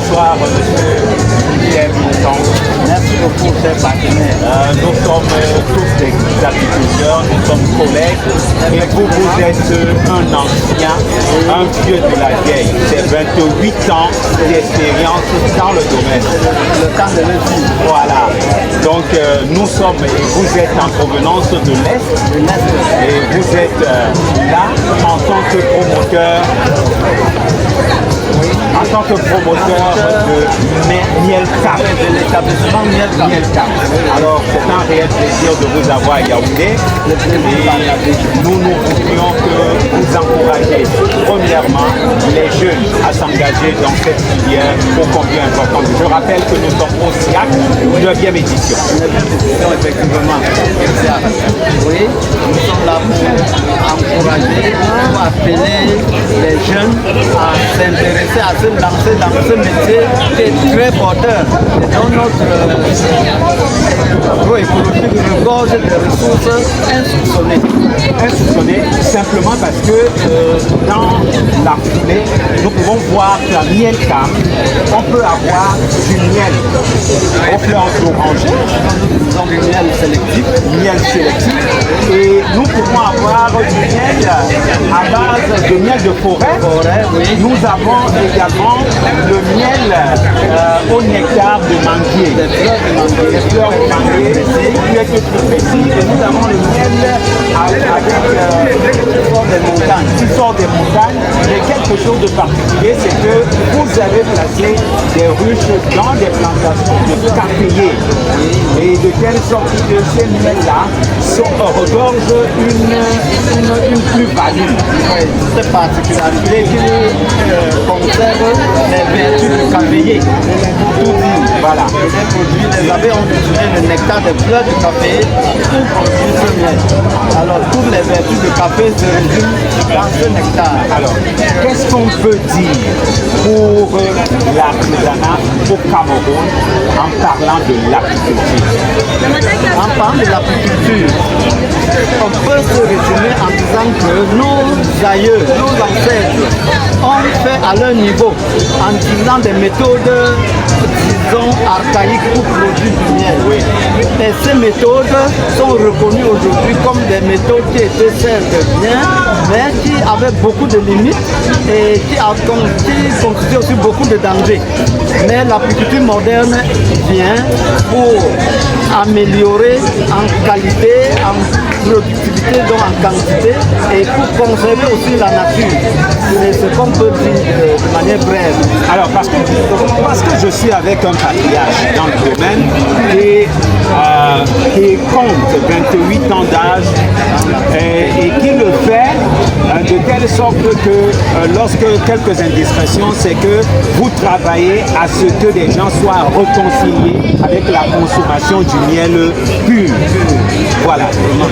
Bonsoir, monsieur Pierre Milton. Merci beaucoup, cher partenaire. Nous sommes tous des agriculteurs, nous sommes collègues. Et vous, vous êtes un ancien, un vieux de la vieille. C'est 28 ans d'expérience dans le domaine. Le temps de le dire. Voilà. Donc nous sommes, et vous êtes en provenance de l'Est. Et vous êtes là en tant que promoteur. En tant que promoteur de Miel Cap. De l'établissement Miel Cap. Alors, c'est un réel plaisir de vous avoir à Yaoundé. Et nous voulions que vous encouragiez, premièrement, les jeunes à s'engager dans cette filière ô combien importante. Je rappelle que nous sommes au SIAC, 9e édition. 9e édition, effectivement. Oui, nous sommes là pour encourager, pour appeler les jeunes à s'intéresser, à se lancer dans ce métier qui est très porteur. Et dans notre agroécologie regorge de ressources insoupçonnées. Insoupçonnées simplement parce que dans la foulée, nous pouvons voir qu'à Miel Cap, on peut avoir du miel aux fleurs d'oranger. Nous avons du miel sélectif. Miel sélectif. Et nous pouvons avoir du miel à base de miel de forêt. Oui. Nous avons également le miel au nectar de manguier. Les fleurs de manguier, qui est plus précis. Et nous avons le miel qui sort des montagnes. Mais quelque chose de particulier, c'est que vous avez placé des ruches dans des plantations de caféiers. Et de telle sorte que ces miels-là regorgent une plus-value. Cette particularité qui conserve les vertus du caféier. Voilà. Les abeilles ont utilisé le nectar des fleurs du café pour produire ce miel. Alors toutes les vertus du café se résument dans ce nectar. Alors, qu'est-ce qu'on peut dire pour l'artisanat au Cameroun en parlant de l'apiculture? En parlant de l'apiculture, on peut se résumer en disant que nos aïeux, nos ancêtres ont fait à leur niveau en utilisant des méthodes, disons, archaïques pour produire du miel. Oui. Et ces méthodes sont reconnues aujourd'hui comme des méthodes qui étaient certes bien, mais qui avaient beaucoup de limites et qui constituaient aussi beaucoup de dangers. Mais l'apiculture moderne vient pour améliorer en qualité, en productivité, donc en quantité, et pour conserver aussi la nature. C'est ce qu'on peut dire de manière brève. Alors, parce que je suis avec un patriarche dans le domaine qui compte 28 ans d'âge et qui le fait de telle sorte que lorsque quelques indiscrétions, c'est que vous travaillez à ce que les gens soient réconciliés avec la consommation du miel pur. Voilà.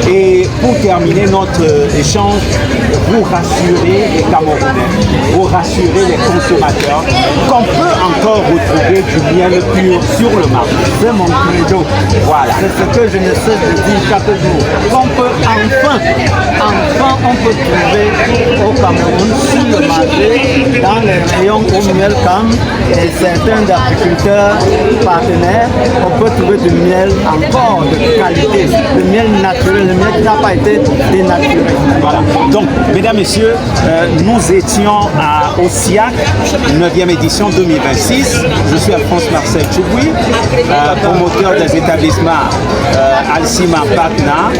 Et pour terminer notre échange, vous rassurez les Camerounais, vous rassurez les consommateurs qu'on peut encore retrouver du miel pur sur le marché. C'est mon credo. Voilà. C'est ce que je ne cesse de dire chaque jour. On peut enfin on peut trouver au Cameroun sur le marché, dans les rayons au miel cam et certains agriculteurs partenaires, on peut trouver du miel encore de qualité, le miel naturel, le miel qui n'a pas été dénaturé. Voilà. Donc, mesdames, messieurs, nous étions au SIAC, 9e édition 2026. Je suis Alphonse Marcel Tchouboui, promoteur des établissements Alcima Patna,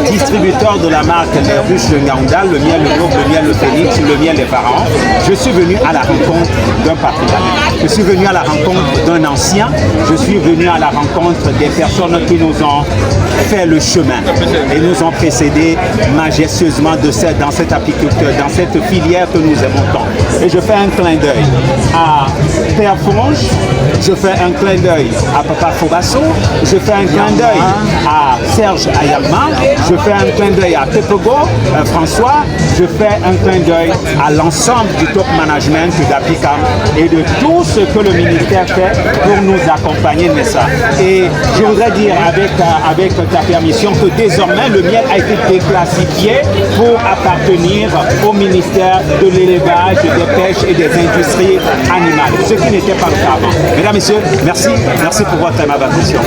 distributeur de la marque Les Ruches de Ngaoundal, le miel le Globe, le miel le Phénix, le miel des Pharaons. Je suis venu à la rencontre d'un patrimoine. Je suis venu à la rencontre d'un ancien. Je suis venu à la rencontre des personnes qui nous ont fait le chemin et nous ont précédés majestueusement dans cette apiculture, dans cette filière que nous aimons tant. Et je fais un clin d'œil à Père Fonge, je fais un clin d'œil à Papa Fobasso, je fais un clin d'œil à Serge Ayalma, je fais un clin d'œil à Tepego, François, je fais un clin d'œil à l'ensemble du top management d'Apicam et de tout ce que le ministère fait pour nous accompagner, n'est-ce pas? Et je voudrais dire avec ta permission que désormais le miel a été déclassifié pour appartenir au ministère de l'élevage, des des pêches et des industries animales, ce qui n'était pas le cas avant. Mesdames, Messieurs, merci pour votre aimable attention.